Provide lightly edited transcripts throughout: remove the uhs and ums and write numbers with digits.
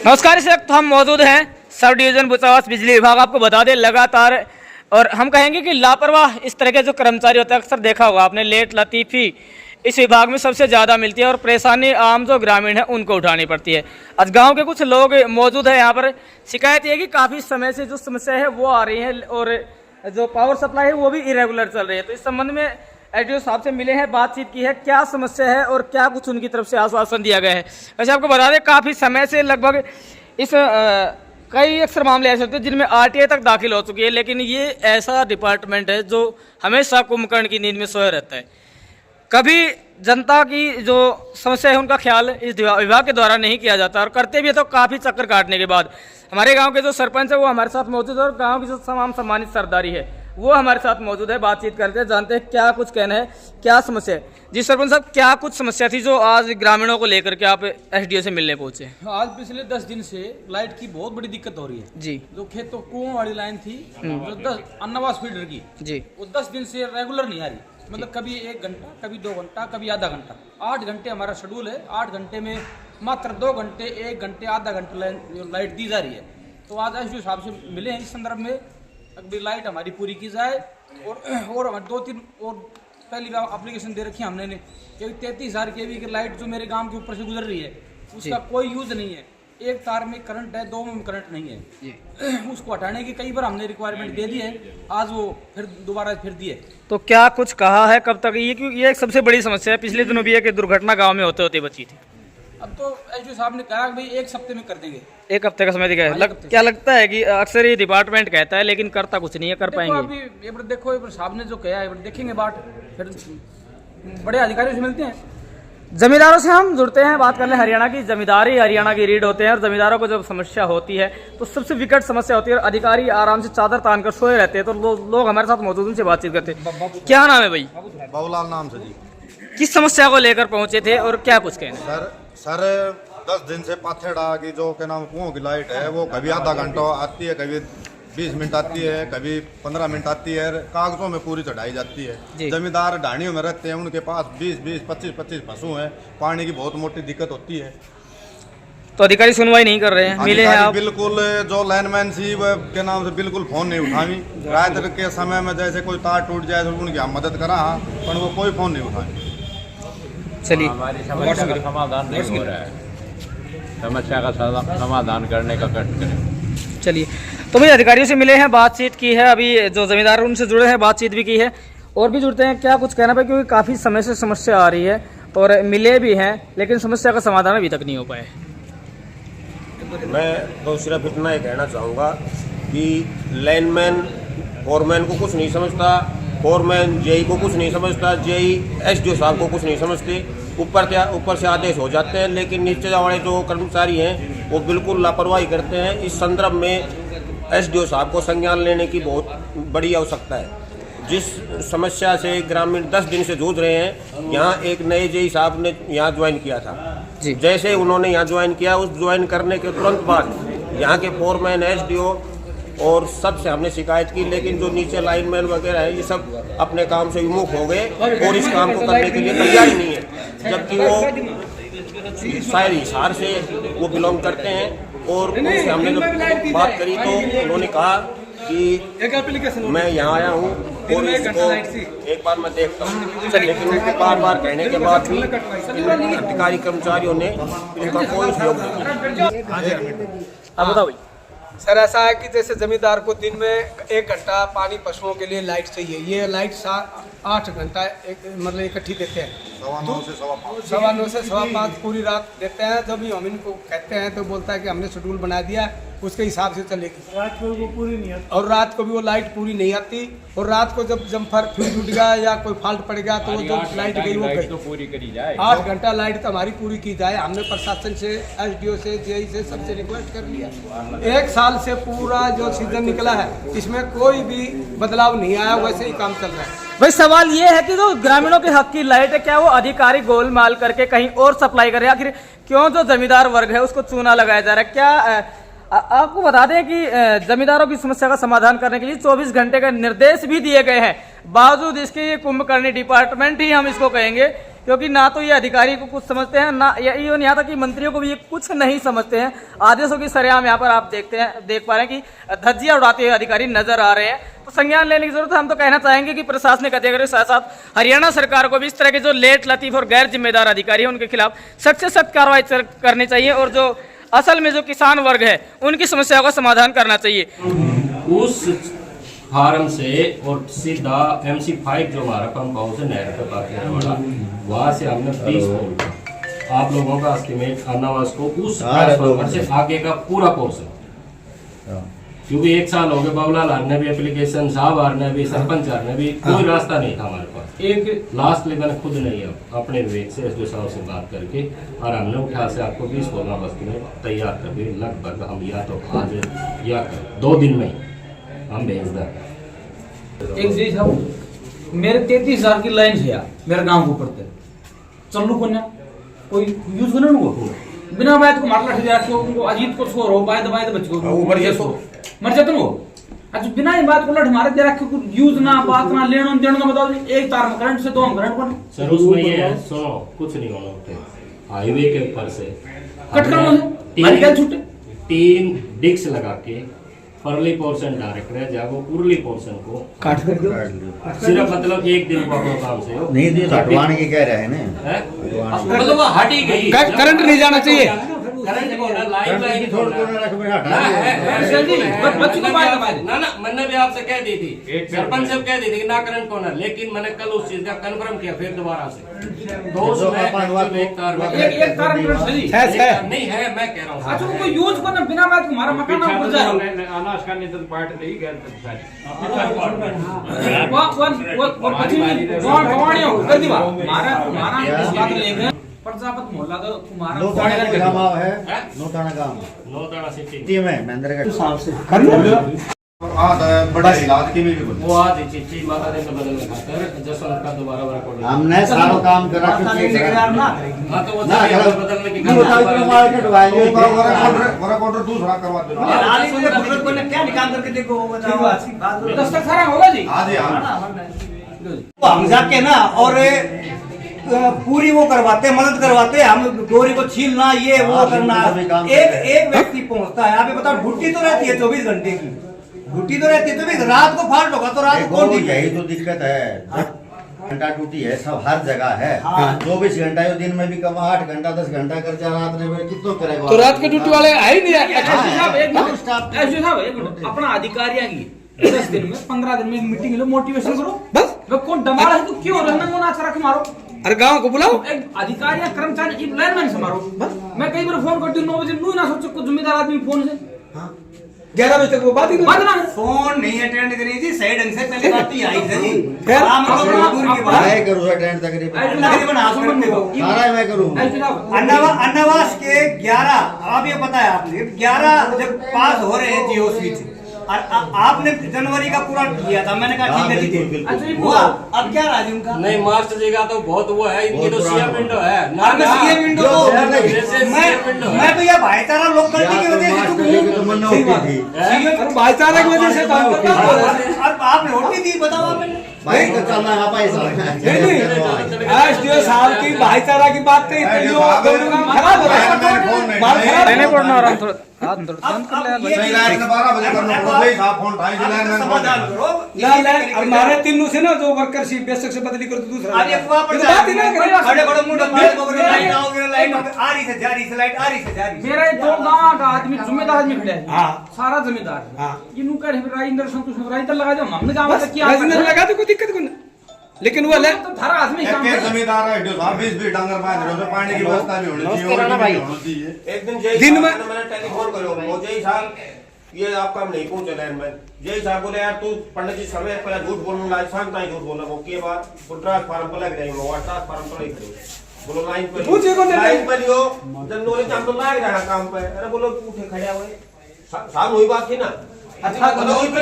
नमस्कार, इस वक्त हम मौजूद हैं सब डिवीजन बुचावास बिजली विभाग। आपको बता दें लगातार और हम कहेंगे कि लापरवाह इस तरह के जो कर्मचारी होते हैं, अक्सर देखा होगा आपने, लेट लतीफ़ी इस विभाग में सबसे ज़्यादा मिलती है और परेशानी आम जो ग्रामीण है उनको उठानी पड़ती है। आज गांव के कुछ लोग मौजूद हैं यहाँ पर। शिकायत ये है कि काफ़ी समय से जो समस्या है वो आ रही है और जो पावर सप्लाई है वो भी इरेगुलर चल रही है। तो इस संबंध में एडीओ साहब से मिले हैं, बातचीत की है, क्या समस्या है और क्या कुछ उनकी तरफ से आश्वासन दिया गया है। वैसे आपको बता दें काफ़ी समय से लगभग इस कई अक्सर मामले ऐसे होते हैं जिनमें आरटीआई तक दाखिल हो चुकी है, लेकिन ये ऐसा डिपार्टमेंट है जो हमेशा कुंभकर्ण की नींद में सोया रहता है। कभी जनता की जो समस्या है उनका ख्याल इस विभाग के द्वारा नहीं किया जाता और करते भी है तो काफ़ी चक्कर काटने के बाद। हमारे गांव के जो सरपंच है वो हमारे साथ मौजूद है और गांव की जो तमाम सम्मानित सरदारी है वो हमारे साथ मौजूद है। बातचीत करते हैं, जानते हैं क्या कुछ कहना है, क्या समस्या है। जी सरपंच साहब, क्या कुछ समस्या थी जो आज ग्रामीणों को लेकर के आप एसडीओ से मिलने पहुंचे? आज पिछले 10 दिन से लाइट की बहुत बड़ी दिक्कत हो रही है जी। जो खेतों कुओं वाली लाइन थी जो 10 अन्नवास फीडर की जी, वो 10 दिन से रेगुलर नहीं आ रही। मतलब कभी 1 घंटा, कभी 2 घंटा, कभी आधा घंटा। 8 घंटे हमारा शेड्यूल है। 8 घंटे में मात्र 2 घंटे, 1 घंटे, आधा घंटे लाइट दी जा रही है। तो आज एसडीओ साहब से मिले हैं इस संदर्भ में अभी लाइट हमारी पूरी की जाए और हमारे 2-3 और पहली बार एप्लीकेशन दे रखी है हमने कि 33,000 केवी की लाइट जो मेरे गांव के ऊपर से गुजर रही है उसका कोई यूज नहीं है। एक तार में करंट है, 2 में करंट नहीं है। उसको हटाने की कई बार हमने रिक्वायरमेंट दे दी है, आज वो फिर दोबारा फिर दी है। तो क्या कुछ कहा है कब तक ये, क्योंकि ये एक सबसे बड़ी समस्या है। पिछले दिनों भी है कि दुर्घटना गाँव में होते होते बची थी। अब तो एसडीओ साहब ने कहा कि भाई 1 हफ्ते में कर देंगे। 1 हफ्ते का समय दिया है। क्या लगता है कि अक्सर ये डिपार्टमेंट कहता है लेकिन करता कुछ नहीं है, कर पाएंगे? अभी ये देखो, ये साहब ने जो कहा है देखेंगे, बाट फिर बड़े अधिकारियों से मिलते हैं। जमींदारों से हम जुड़ते हैं, बात कर लें हरियाणा की। जमींदारी हरियाणा की रीढ़ होते हैं और जमींदारों को जब समस्या होती है तो सबसे विकट समस्या होती है और अधिकारी आराम से चादर तान कर सोए रहते हैं। तो लोग हमारे साथ मौजूद उनसे बातचीत करते हैं। क्या नाम है भाई? बाबूलाल नाम से जी। किस समस्या को लेकर पहुंचे थे और क्या कुछ कहना? सर 10 दिन से पाथेड़ा की जो के नाम कुओं की लाइट है वो कभी आधा घंटा आती है, कभी 20 मिनट आती है, कभी 15 मिनट आती है। कागजों में पूरी चढ़ाई जाती है। जमींदार ढाणियों में रहते हैं, उनके पास 20-20, 25-25 पशु हैं। पानी की बहुत मोटी दिक्कत होती है तो अधिकारी सुनवाई नहीं कर रहे हैं। मिले हैं आप? बिल्कुल, जो लाइनमैन सी के नाम से बिल्कुल फोन नहीं उठावी। रात के समय में जैसे कोई तार टूट जाए तो उनकी हम मदद करा, पर वो कोई फोन नहीं उठाए। चलिए, हमारी समस्या का समाधान नहीं हो रहा है। समस्या का समाधान करने का कष्ट करें। चलिए, तो भाई अधिकारियों से मिले हैं, बातचीत की है। अभी जो जमींदार उनसे जुड़े हैं बातचीत भी की है और भी जुड़ते हैं। क्या कुछ कहना भाई, क्योंकि काफ़ी समय से समस्या आ रही है और मिले भी हैं लेकिन समस्या का समाधान अभी तक नहीं हो पाया। मैं तो सिर्फ इतना ही कहना चाहूँगा कि लाइनमैन फोरमैन को कुछ नहीं समझता, फोरमैन जेई को कुछ नहीं समझता, जेई एसडीओ साहब को कुछ नहीं समझते। ऊपर से आदेश हो जाते हैं, लेकिन नीचे वाले जो कर्मचारी हैं वो बिल्कुल लापरवाही करते हैं। इस संदर्भ में एसडीओ साहब को संज्ञान लेने की बहुत बड़ी आवश्यकता है। जिस समस्या से ग्रामीण 10 दिन से जूझ रहे हैं, यहाँ एक नए जेई साहब ने यहाँ ज्वाइन किया था जी। जैसे उन्होंने यहाँ ज्वाइन किया, उस ज्वाइन करने के तुरंत बाद यहाँ के फोरमैन, एसडीओ और सबसे हमने शिकायत की, लेकिन जो नीचे लाइनमैन वगैरह है ये सब अपने काम से विमुख हो गए और इस काम को करने के लिए तैयार ही नहीं है। जबकि वो शायद हिसार से वो बिलोंग करते हैं और उनसे हमने जब बात करी तो उन्होंने कहा कि मैं यहाँ आया हूँ और इसको एक बार मैं देखता हूँ। लेकिन उनके बार कहने के बाद भी अधिकारी कर्मचारियों ने इसका कोई सहयोग नहीं किया। आप बताओ भाई। सर ऐसा है कि जैसे जमींदार को दिन में 1 घंटा पानी पशुओं के लिए लाइट चाहिए। ये लाइट 8 घंटा मतलब इकट्ठी देते हैं। 9:15 से 5:15 9:15 से 5:15 पूरी रात देते हैं। जब भी हम इनको कहते हैं तो बोलता है कि हमने शेड्यूल बना दिया, उसके हिसाब से चलेगी। रात को वो पूरी नहीं आती और रात को भी वो लाइट पूरी नहीं आती। और रात को जब जम्फर फ्यूज उठ गया या कोई फॉल्ट पड़ गया तो वो जो लाइट गई वो गई। तो पूरी करी जाए। 8 घंटा लाइट तो हमारी पूरी की जाए। हमने प्रशासन से, एसडीओ से, जेई से सबसे रिक्वेस्ट कर लिया। 1 साल से पूरा जो सीजन निकला है इसमें कोई भी बदलाव नहीं आया, वैसे ही काम चल रहा है। भाई सवाल ये है कि जो ग्रामीणों के हक की लाइट है क्या वो अधिकारी गोलमाल करके कहीं और सप्लाई करे? आखिर क्यों जो जमींदार वर्ग है उसको चूना लगाया जा रहा है? क्या आपको बता दें कि जमींदारों की समस्या का समाधान करने के लिए 24 घंटे का निर्देश भी दिए गए हैं, बावजूद इसके ये कुंभकर्णी डिपार्टमेंट ही हम इसको कहेंगे क्योंकि ना तो ये अधिकारी को कुछ समझते हैं, ना ये यहाँ तक कि मंत्रियों को भी ये कुछ नहीं समझते हैं। आदेशों की सरेआम यहाँ पर आप देख पा रहे हैं कि धज्जियां उड़ाते हुए अधिकारी नजर आ रहे हैं। तो संज्ञान लेने की जरूरत है। हम तो कहना चाहेंगे कि प्रशासनिक अधिकारी साथ साथ हरियाणा सरकार को भी इस तरह के जो लेट लतीफ और गैर जिम्मेदार अधिकारी हैं उनके खिलाफ सख्त से सख्त कार्रवाई करनी चाहिए और जो असल में जो किसान वर्ग है उनकी समस्याओं का समाधान करना चाहिए। उस फार्म से और सीधा MC5 जो हमारा पंप हाउस है नहर पे पाकिया वाला, वहाँ से हमने 30 पोल आप लोगों का एस्टिमेट अन्नावास को उस ट्रांसफार्मर से आगे का पूरा पोर्शन, क्योंकि 1 साल हो गए बाबूलाल हार ने भी एप्लीकेशन, साहब हार ने भी, सरपंच हार ने भी, कोई रास्ता नहीं था हमारे पास। एक लास्ट में मैंने खुद नहीं अपने विवेक से SDO साहब से बात करके और हमने उठा से आपको 20 पोल एस्टिमेट तैयार करके लगभग हम या तो आज या 2 दिन में हम भेज दें। एक जी साहब मेरे 33,000 की लाइन है यार मेरे गांव के ऊपर से चलू को ना कोई यूज करना को बिना बात को मार लठ जाके उनको अजीत को छोरो बाय दबाए तो बच्चों को ऊपर ये सो मर जाते हो। अच्छा बिना ये बात को लठ मारे जरा को यूज ना बात ना लेनो देनो ना बताओ। एक तार में करंट से 2 हम करंट को सर उसमें ये है, सुनो कुछ नहीं होना उठे हाईवे के ऊपर से कट करना है क्या छूटे 3 डिक्स लगा के परली पोर्शन डायरेक्ट है जब वो उर्ली पोर्शन को काट कर दो सिर्फ मतलब 1 दिन को अपना काम से हो नहीं दी हटवाने की कह रहे हैं ना, मतलब वो हट ही गई, करंट नहीं जाना चाहिए। करंट को ना लाइन बच्चों को बाय दबाए ना मैंने भी आपसे कह दी थी, सरपंच से कह दी थी कि ना करंट कॉर्नर, लेकिन मैंने कल उस चीज का कन्फर्म किया फिर दोबारा से तो उसमें एक तार एक तार में नहीं है मैं कह रहा हूँ। अच्छा उनको यूज करना बिना बात को हमारा मकान ना उड़ जाए अनाज का नहीं तो पार्ट नहीं गया वो गवाणी हो कर दी मारा मारा इस बात लेके प्रजापत मोहल्ला तो तुम्हारा नौताना गांव है, नौताना गांव नौताना सिटी टीम है महेंद्रगढ़ कर लो बड़ा इलाज की भी बोले वो आज चिट्ठी माता ने तो बदल खातर जसवंत का दोबारा वर्क हमने सारा काम करा हाँ तो वो बदलने की मार्केट वाले वर्क ऑर्डर दूसरा करवा दो क्या निकाल करके देखो दस्तक सारा होगा जी। हाँ जी हाँ हम जाके ना और पूरी वो करवाते मदद करवाते हम डोरी को छीलना ये वो करना। एक व्यक्ति पहुंचता है, आप बताओ ड्यूटी तो रहती है 24 घंटे की, ड्यूटी तो रहती है 24, रात को फॉल्ट होगा तो रात को कौन यही तो दिक्कत है। घंटा ड्यूटी है सब हर जगह है, 24 घंटा दिन में भी कम 8 घंटा 10 घंटा खर्चा रात में कितना करेगा। तो रात के ड्यूटी वाले आ ही नहीं है। साहब एक मिनट अपना अधिकारियों की 10 दिन में 15 दिन में मीटिंग लो, मोटिवेशन करो बस। कौन डमाल है तो क्यों रहना को ना रख मारो, अरे गांव को बुलाओ, एक अधिकारी कर्मचारी लाइनमैन से मारो बस। मैं कई बार फोन करती हूँ 9 बजे नू ना सोचो कोई जिम्मेदार आदमी फोन से 11 बजे तक वो बात ही बात ना फोन नहीं अटेंड करी थी सही ढंग से पहले बात ही आई थी। फिर हम दूर की बात मैं करूँ अटेंड तकरीबन सारा मैं करूँ। अन्नावास के 11 आप ये पता है आपने 11 जब पास हो रहे हैं जियो स्विच और आपने जनवरी का पूरा किया था, मैंने कहा ठीक है अच्छा ये हुआ। अब क्या राजी उनका नहीं मास्टर जी का तो बहुत वो है, इनकी तो सीएम विंडो है ना सीएम विंडो तो मैं तो यह भाईचारा लोकतंत्र की वजह से भाईचारा की वजह से काम करता हूं। अब आपने रोटी दी बताओ आपने भाई तो चलना है पैसा SDO साहब की भाईचारा की बात कही खराब हो रहा है। रहने पड़ना आराम थोड़ा शांत कर ले सही लाइन में 12 बजे करना पड़ता है साहब फोन उठाई लाइन में समाधान करो। हमारे तीनों से ना जो वर्कर शिप बेशक से बदली कर दूसरा अब ये कुआ पर बात ही ना करें। बड़े बड़े मुंडे मार को लाइट आओगे लाइट आ रही से जा रही से लाइट आ रही से जा रही। मेरा ये 2 गांव का आदमी जिम्मेदार आदमी खड़े हैं हाँ सारा जिम्मेदार हाँ ये नु कह राजेंद्र संतोष राजेंद्र लगा दो हमने गांव में किया राजेंद्र लगा तो कोई दिक्कत कोई लेकिन वो ले तो थारा आदमी काम एक करे जमींदार है जो 20 डांगर बांध रहे हो पानी की व्यवस्था भी होनी चाहिए। एक दिन जय दिन में मैंने टेलीफोन करो वो जय साहब ये आपका नहीं पहुंचे लाइनमैन जय साहब बोले यार तू पंडित जी समय पहले झूठ बोलूंगा शाम ताई झूठ बोला वो के बाद ट्रांस फार्म पर लग रही वो ट्रांस फार्म पर लग बोलो लाइन पे पूछे को लाइन पे लियो जब नोरे काम तो लाग रहा काम पे अरे बोलो उठे खड़े हुए साहब वही बात थी ना। अच्छा तो वही पे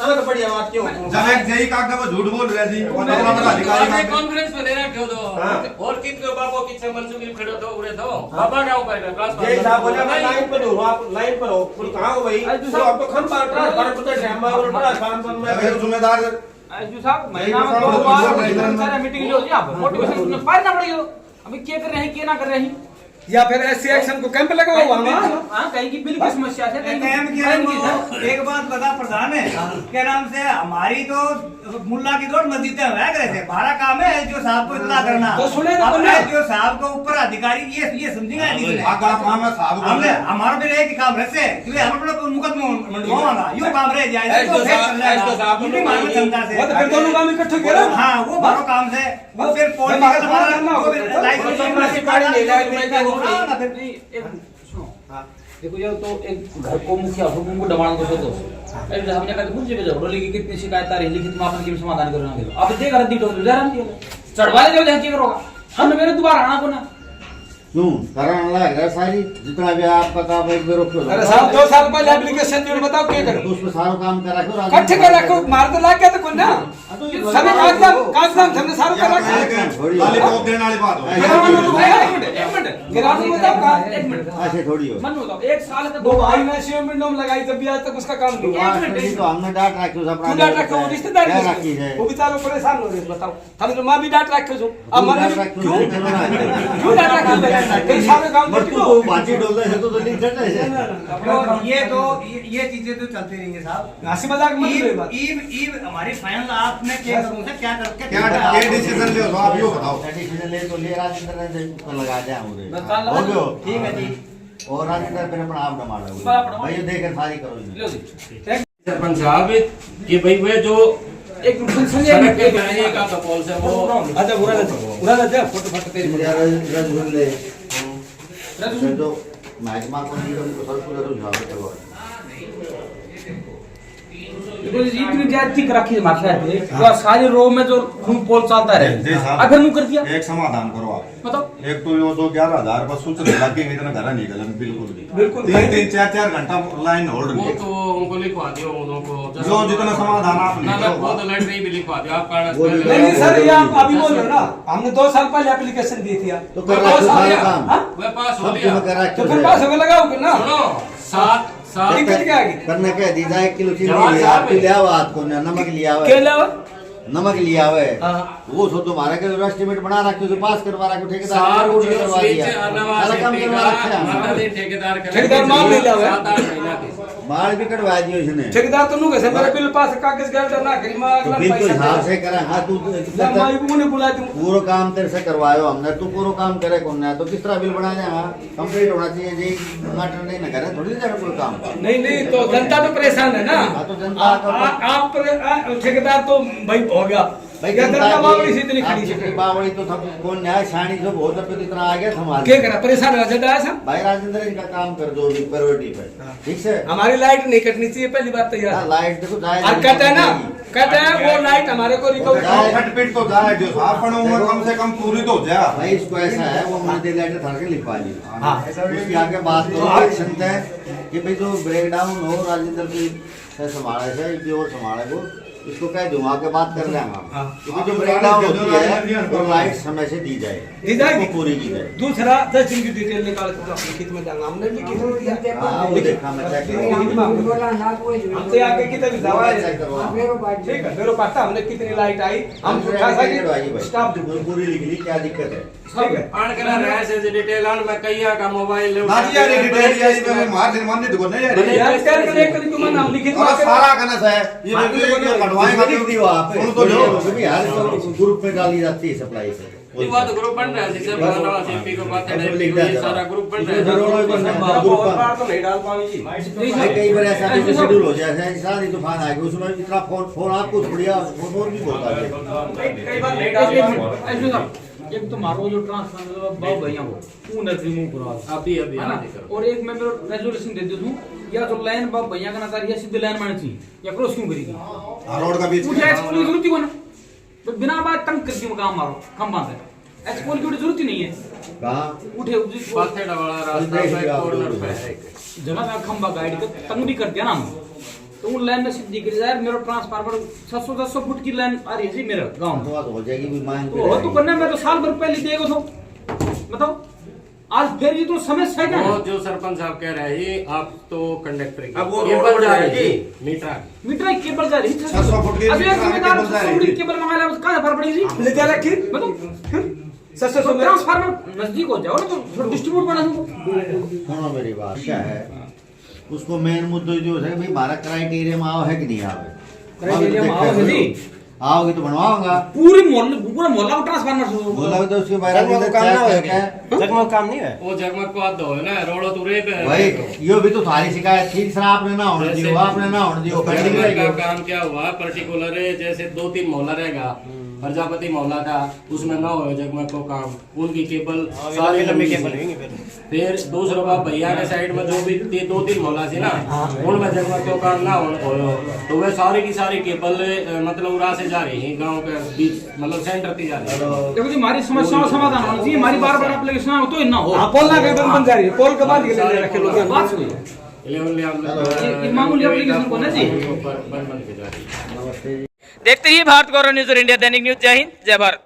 हमें तो बढ़िया बात क्यों जब एक जेई कागज वो झूठ बोल रहे थी वो तो हमारा अधिकारी आपने का कॉन्फ्रेंस में लेना क्यों दो और कितने बाबू कितने मनसुखी खड़े दो उड़े दो बाबा क्या उपाय कर ये साहब बोले मैं लाइन पर हूं आप लाइन पर हो फिर कहां हो भाई तो आप तो खम बात रहा बड़ा पता ड्रामा और बड़ा काम बन में फिर जिम्मेदार जो साहब महीना में 2 बार सारा मीटिंग लो जी आप मोटिवेशन में पारना पड़ेगा अभी क्या कर रहे हैं क्या ना कर रहे हैं या फिर ऐसी एक्शन को कैंप लगाओ वहाँ हाँ कहीं की बिल की समस्या है कैंप किया वो एक बात बता प्रधान है क्या नाम से हमारी तो मुल्ला की दौड़ मस्जिद है करे थे हमारा काम है एसडीओ साहब को इत्तला करना तो सुने एसडीओ साहब को ऊपर अधिकारी ये समझेगा काम है साहब हमने हमारा भी एक काम रहते कि हम अपना मुकदमा मंडवाना यो काम रह जाए तो एसडीओ साहब उनकी मान में क्षमता से वो तो फिर दोनों काम इकट्ठे किया हां वो बड़ो काम से वो फिर पॉलिटिकल हमारा लाइफ गाड़ी ले जाए देखो यार तो एक घर को मुखिया हुकुम को दबाना तो सोचो एक हमने कहा मुझे भी जरूर लेकिन कितनी शिकायत आ रही लिखित में अपन की समाधान करना है अब देख रहा दीटो जरा चढ़वा ले जाओ क्या करोगा हम मेरे दोबारा आना को ना क्यों कराना लग रहा है सारी जितना भी आपका काम एक बेरो क्यों अरे साहब 2 साल पहले एप्लीकेशन जोड़ बताओ क्या करो तो उसमें सारा काम करा करो कट्ठे कर रखो मार तो लाग गया तो कोई ना सभी कागजात हमने सारा कर रखा खाली पोक देने वाली बात हो एक मिनट गिराने में बताओ का एक मिनट ऐसे थोड़ी हो मन बताओ एक साल का 2 भाई ने सीएम लगाई जब भी आज तक उसका काम नहीं आज तक तो हमने डांट रखी सब क्यों डांट रखे हो रिश्तेदार क्या रखी है वो बेचारे परेशान हो रहे बताओ हम तो मां भी डांट रखे हो अब मन क्यों डांट रखे कई सारे काम बट तू वो बाजी डोल रहा है तो लिख देना है ये चीजें तो चलती रहेंगे साहब हंसी मजाक मत करो बात ईव हमारी फाइनल आपने क्या क्या करके क्या डिसीजन ले आप यो बताओ डिसीजन ले तो ले राजेंद्र ने तो लगा दिया बता हो गयो ठीक है जी और राजेंद्र फिर अपना आप डमा लो भाई ये देकर सारी करो लो जी सरपंच साहब कि भाई वे जो एक संजय सड़क के बनाने का सपोल से वो अच्छा उड़ा जा फोटो तेरी रसगुल्ले तो महकमा को नहीं तो सब कुछ जवाब करवा देखो जी इतनी जाति कर रखी है माफिया है तो सारे रो में जो खून पोल चलता है अगर नु कर दिया एक समाधान करो आप बताओ एक तो यो जो 11,000 पर सूचना लगे इतना घर नहीं गलन बिल्कुल भी 3-3 4-4 घंटा लाइन होल्ड वो तो उनको लिखवा दियो उनको जो जितना समाधान आप ना ना वो तो लेटर नहीं भी लिखवा दियो आप नहीं सर ये आप अभी बोल रहे हो ना हमने 2 साल पहले एप्लीकेशन दी थी तो कर रहा सारा काम वे पास हो सब गया तुम्हें करा तो फिर पास होगा लगाओगे ना सुनो 7 दिक्कत क्या आएगी करने के दीदा 1 किलो चीनी लिया आप लिया हुआ आपको नमक लिया हुआ क्या लाओ नमक लिया हुआ है वो तो तुम्हारा के एस्टिमेट बना रखे हो पास करवा रखे ठेकेदार को करवा दिया सारा काम करवा रखा है ठेकेदार माल ले लाओ 7-8 महीना के माल भी कटवा दियो इसने ठेकेदार तो नु कैसे मेरे बिल पास कागज गाड़ ना करी मैं तो अगला बिल तो पैसा हिसाब से करा हाँ तू माई को ने बुला दूं पूरा काम तेरे से करवायो हमने तू पूरा काम करे कौन है तो किस तरह बिल बना देगा कंप्लीट होना चाहिए जी मटर नहीं ना करे थोड़ी देर पूरा काम नहीं तो जनता तो परेशान है ना हाँ तो जनता आप ठेकेदार तो भाई हो गया भाई जनता बावड़ी से इतनी खड़ी है बावड़ी तो सब कौन न्याय शानी जो बहुत तब इतना आ गया संभाल क्या करा परेशान हो जाता है सब भाई राजेंद्र इनका काम कर दो प्रायोरिटी पे ठीक से हमारी लाइट नहीं कटनी चाहिए पहली बात तो यार लाइट देखो जाए और कहते हैं ना कहते हैं वो लाइट हमारे को रिकवर खटपिट तो जाए जो अपन उम्र कम से कम पूरी तो हो जाए भाई इसको ऐसा है वो मैंने दे लेटर था के लिखवा ली उसकी आगे बात तो सुनते हैं कि भाई जो ब्रेक डाउन हो राजेंद्र की से संभाले से की और संभाले को इसको कह दूंगा के बात कर लेंगे क्योंकि जो ब्रेक डाउन होती है वो लाइट समय से दी जाएगी पूरी की जाए दूसरा 10 दिन की डिटेल निकाल के अपनी लिखित में जाना हमने लिखित में दिया हाँ वो देखा मैं चेक हमसे आगे की तभी दवा है ठीक है मेरे पास हमने कितनी लाइट आई हम उठा सके स्टाफ पूरी लिख ली क्या दिक्कत है ठीक है आन करा रहे से डिटेल आन में कईया का मोबाइल ले ना जी यार डिटेल ये में मार दिन मान नहीं नहीं यार यार कर कर एक तरीके में नाम लिखित और सारा करना है ये कटवाएंगे लिख दियो आप सुन तो लो भी हर ग्रुप में डाली जाती है सप्लाई से ये बात ग्रुप बन रहा है जैसे बनावा सीपी को बात है ये सारा ग्रुप बन रहा है तो नहीं डाल पाएंगे कई बार ऐसा भी शेड्यूल हो जाता है सारी तूफान आ गई उसमें इतना फोन आपको बढ़िया फोन भी बोलता है कई बार नहीं डाल ऐसे एक तो मारो जो ट्रांसफार्मर बाव भैया वो तू न रिमूव करो अभी और एक मैं मेरा रेजोल्यूशन दे दूं या तो लाइन बाव भैया का ना तार या सीधे लाइन मारनी चाहिए या क्रॉस क्यों करेगी रोड का बीच मुझे एक्सपोल की जरूरत ही कोना तो बिना बात तंग करके काम मारो कम बात है एक्सपोल की जरूरत ही नहीं है कहां उठे पाथेड़ा वाला रास्ता पे कॉर्नर पे है जगह का खंबा गाइड के तंग भी कर दिया ना हम तो उन लाइन में सीधी गिर जाए। मेरा ट्रांसफार्मर 700 फुट की लाइन आ रही है जी मेरे गाँव में। तो हो जाएगी भी मांग तो करना, मैं तो साल भर पहले देगा तो बताओ, आज फिर ये तो समस्या क्या है? जो सरपंच साहब कह रहे हैं, आप तो कंडक्टर की अब वो केबल रोड जा जा रही रही है, मीटर की केबल जा रही है 600 फुट की अब एक मीटर जिम्मेदार केबल जा रही 600 फुट की है। केबल मंगा लिया, कहाँ फर्क पड़ेगी? ले जा रखी बताओ सर तो ट्रांसफार्मर नजदीक हो जाओ ना, तो डिस्ट्रीब्यूट बना दो। सुनो मेरी बात क्या है, उसको मेन मुद्दा जो है भाई हमारा क्राइटेरिया में आओ है कि नहीं आवे। क्राइटेरिया में आओ है जी। आओगे तो बनवाऊंगा। पूरा मोहल्ला को ट्रांसफार्मर से बोला तो उसके बारे में जगमग काम नहीं है। वो जगमग को हाथ धो है ना, रोडो तुरे पे भाई यो भी तो थारी शिकायत थी, सर आपने ना होने दियो, आपने ना होने दियो। जगमग का काम क्या हुआ, पर्टिकुलर जैसे 2-3 मोहल्ला रहेगा, प्रजापति मोहल्ला था, उसमें ना हो जगमग को काम, उनकी केबल सारी लंबी केबल। फिर दूसरा बात भैया के साइड में जो भी 2-3 मोहल्ला थी ना, उनमें जगमग को काम ना हो, तो वे सारी की सारी केबल मतलब उड़ा से जा रही है गांव के बीच, मतलब सेंटर की जा रही है। देखो जी, हमारी समस्याओं का समाधान होना चाहिए। हमारी बार-बार एप्लीकेशन हो तो ना हो। पोल ना केबल बन जा रही है, पोल के बाद ये ले रखे लोग। बात सुनिए, ये मामूली एप्लीकेशन को ना जी बन के जा रही है। देखते रहिए भारत गौरव न्यूज और इंडिया दैनिक न्यूज। जय हिंद, जय भारत।